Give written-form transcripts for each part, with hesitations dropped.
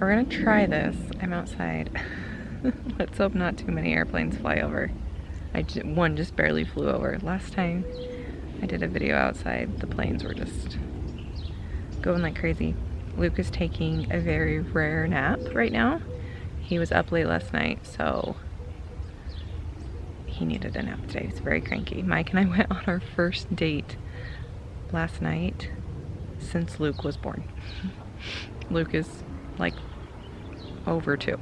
we're gonna try this. I'm outside. Let's hope not too many airplanes fly over. One just barely flew over. Last time I did a video outside, the planes were just going like crazy. Luke is taking a very rare nap right now. He was up late last night, so he needed a nap today. He's very cranky. Mike and I went on our first date last night since Luke was born. Luke is like over 2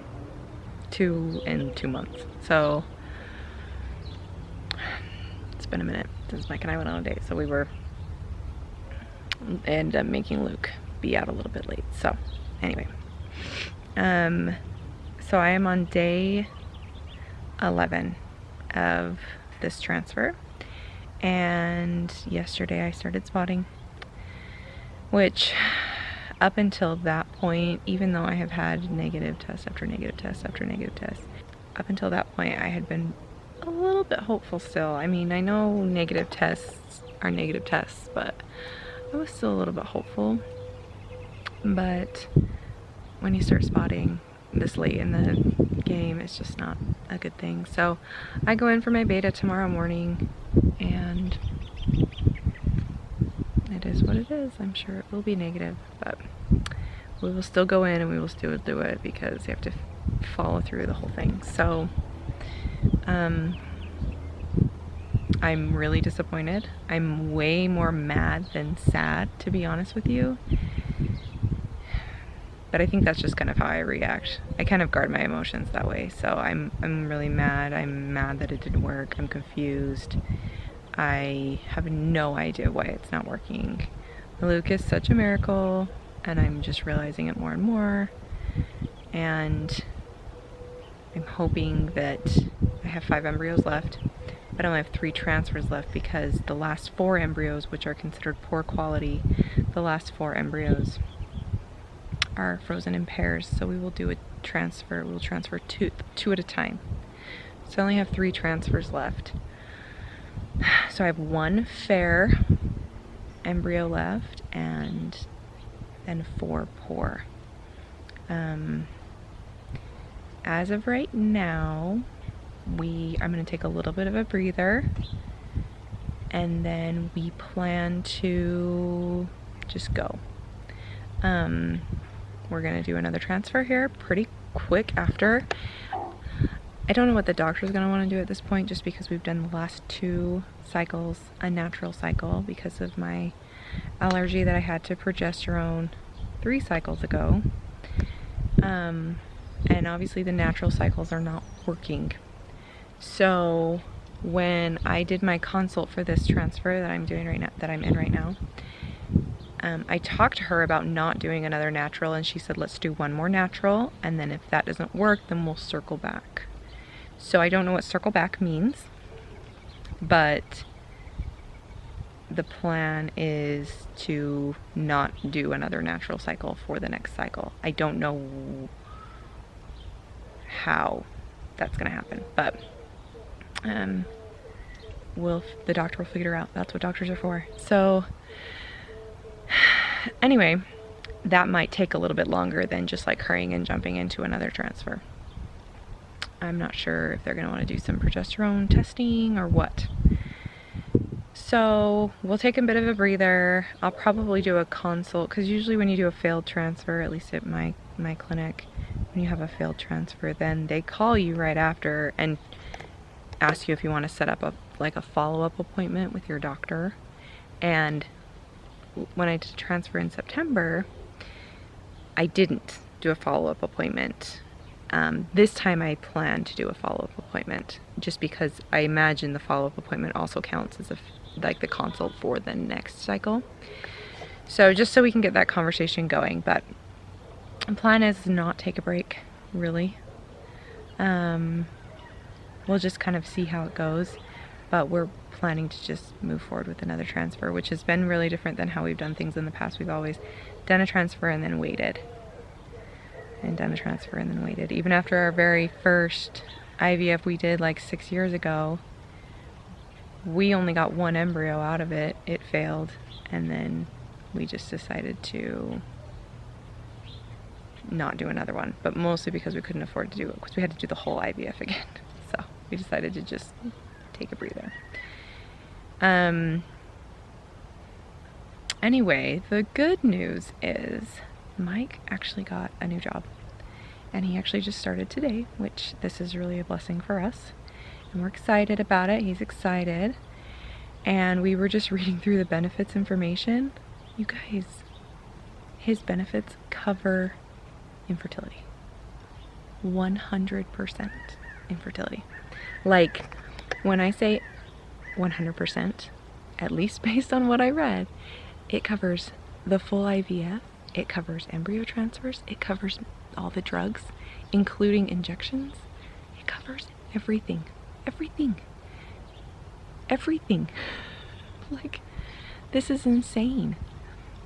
and 2 months. So it's been a minute since Mike and I went on a date. So we ended up making Luke be out a little bit late. So anyway, so I am on day 11 of this transfer, and yesterday I started spotting, which up until that point, even though I have had negative test after negative test after negative test, up until that point I had been a little bit hopeful still. I mean, I know negative tests are negative tests, but I was still a little bit hopeful. But when you start spotting this late in the game, it's just not a good thing. So I go in for my beta tomorrow morning, and it is what it is. I'm sure it will be negative, but we will still go in and we will still do it because you have to follow through the whole thing. So I'm really disappointed. I'm way more mad than sad, to be honest with you. But I think that's just kind of how I react. I kind of guard my emotions that way. So I'm really mad. I'm mad that it didn't work. I'm confused. I have no idea why it's not working. Luke is such a miracle, and I'm just realizing it more and more. And I'm hoping that I have 5 embryos left, but I only have 3 transfers left because the last 4 embryos, which are considered poor quality, the last 4 embryos are frozen in pairs. So we will do a transfer. We'll transfer two at a time. So I only have 3 transfers left. So I have 1 fair embryo left, and then 4 poor. As of right now, I'm going to take a little bit of a breather, and then we plan to just go. We're going to do another transfer here pretty quick after. I don't know what the doctor's going to want to do at this point, just because we've done the last 2 cycles, a natural cycle, because of my allergy that I had to progesterone 3 cycles ago. And obviously the natural cycles are not working. So when I did my consult for this transfer that I'm doing right now, that I'm in right now, I talked to her about not doing another natural, and she said, let's do 1 more natural, and then if that doesn't work, then we'll circle back. So I don't know what circle back means, but the plan is to not do another natural cycle for the next cycle. I don't know how that's gonna happen, but the doctor will figure it out. That's what doctors are for. So anyway, that might take a little bit longer than just like hurrying and jumping into another transfer. I'm not sure if they're going to want to do some progesterone testing or what. So we'll take a bit of a breather. I'll probably do a consult, because usually when you do a failed transfer, at least at my clinic, when you have a failed transfer, then they call you right after and ask you if you want to set up a follow-up appointment with your doctor. And when I did transfer in September, I didn't do a follow-up appointment. This time I plan to do a follow-up appointment, just because I imagine the follow-up appointment also counts as like the consult for the next cycle. So just so we can get that conversation going. But the plan is not take a break, really. We'll just kind of see how it goes, but we're planning to just move forward with another transfer, which has been really different than how we've done things in the past. We've always done a transfer and then waited, and done a transfer and then waited. Even after our very first IVF we did like 6 years ago, we only got 1 embryo out of it. It failed, and then we just decided to not do another one, but mostly because we couldn't afford to do it, because we had to do the whole IVF again. So we decided to just take a breather. Anyway, the good news is Mike actually got a new job, and he actually just started today, which this is really a blessing for us, and we're excited about it. He's excited, and we were just reading through the benefits information. You guys, his benefits cover infertility. 100% infertility. Like, when I say 100%, at least based on what I read, it covers the full IVF, it covers embryo transfers, it covers all the drugs, including injections. It covers everything. Everything. Everything. Like, this is insane.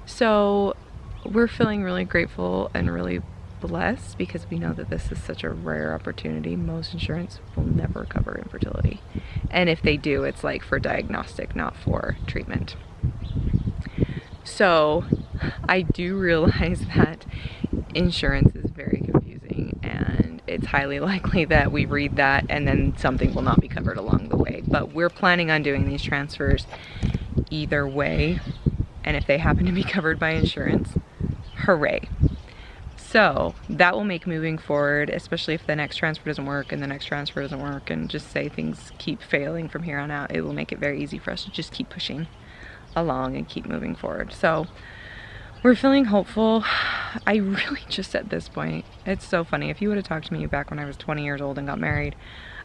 So we're feeling really grateful and really blessed because we know that this is such a rare opportunity. Most insurance will never cover infertility. And if they do, it's like for diagnostic, not for treatment. So I do realize that insurance is very confusing, and it's highly likely that we read that and then something will not be covered along the way. But we're planning on doing these transfers either way, and if they happen to be covered by insurance, hooray. So that will make moving forward, especially if the next transfer doesn't work and the next transfer doesn't work, and just say things keep failing from here on out, it will make it very easy for us to just keep pushing along and keep moving forward. So we're feeling hopeful. I really just, at this point, it's so funny. If you would have talked to me back when I was 20 years old and got married,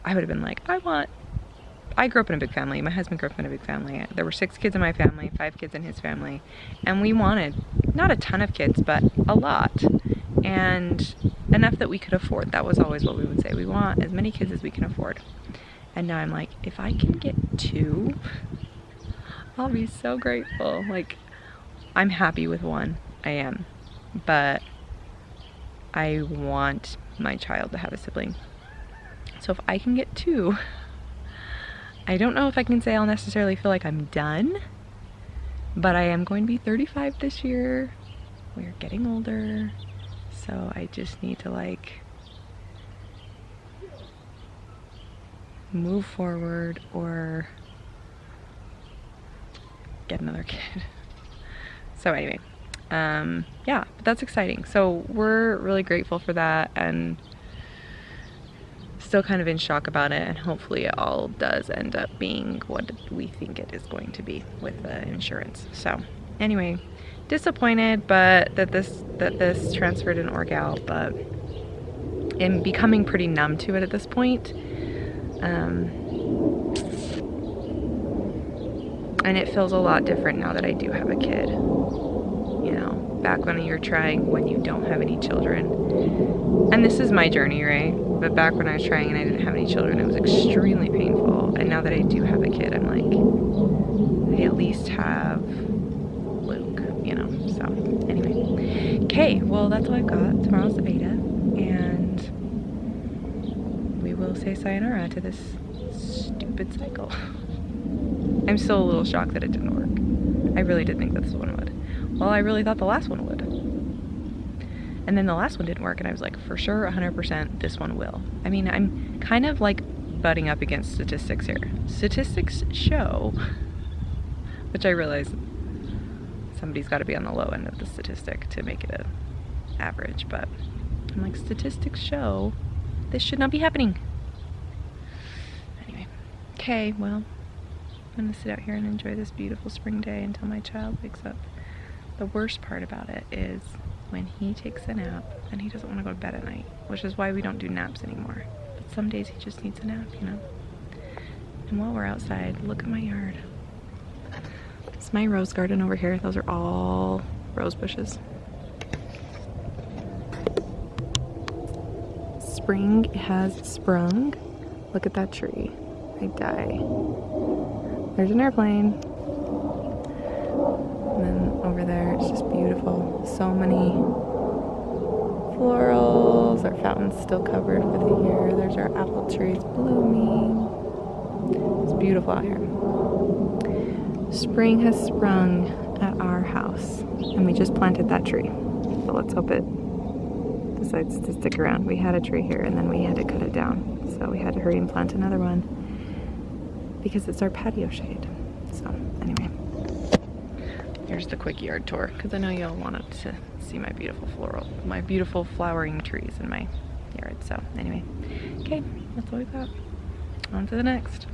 I would have been like, I grew up in a big family. My husband grew up in a big family. There were 6 kids in my family, 5 kids in his family. And we wanted not a ton of kids, but a lot. And enough that we could afford. That was always what we would say. We want as many kids as we can afford. And now I'm like, if I can get 2, I'll be so grateful. Like, I'm happy with 1. I am. But I want my child to have a sibling. So if I can get 2, I don't know if I can say I'll necessarily feel like I'm done, but I am going to be 35 this year. We're getting older, so I just need to like move forward or get another kid. So anyway, yeah, but that's exciting. So we're really grateful for that, and still kind of in shock about it, and hopefully it all does end up being what we think it is going to be with the insurance. So anyway, disappointed but that this transfer didn't work out, but I'm becoming pretty numb to it at this point. And it feels a lot different now that I do have a kid. You know, back when you're trying when you don't have any children, and this is my journey, right? But back when I was trying and I didn't have any children, it was extremely painful. And now that I do have a kid, I'm like, I at least have Luke, you know? So anyway, okay, well, that's all I've got. Tomorrow's the beta, and we will say sayonara to this stupid cycle. I'm still a little shocked that it didn't work. I really did think that this one would. Well, I really thought the last one would. And then the last one didn't work, and I was like, for sure, 100%, this one will. I mean, I'm kind of like butting up against statistics here. Statistics show, which I realize somebody's got to be on the low end of the statistic to make it an average, but I'm like, statistics show this should not be happening. Anyway, okay, well, I'm gonna sit out here and enjoy this beautiful spring day until my child wakes up. The worst part about it is when he takes a nap and he doesn't want to go to bed at night, which is why we don't do naps anymore. But some days he just needs a nap, you know? And while we're outside, look at my yard. It's my rose garden over here. Those are all rose bushes. Spring has sprung. Look at that tree. I die. There's an airplane. And then over there, it's just beautiful. So many florals. Our fountain's still covered for the year. There's our apple trees blooming. It's beautiful out here. Spring has sprung at our house, and we just planted that tree. So let's hope it decides to stick around. We had a tree here and then we had to cut it down. So we had to hurry and plant another one because it's our patio shade. So anyway, here's the quick yard tour because I know y'all wanted to see my beautiful flowering trees in my yard. So anyway, okay, that's all we got. On to the next.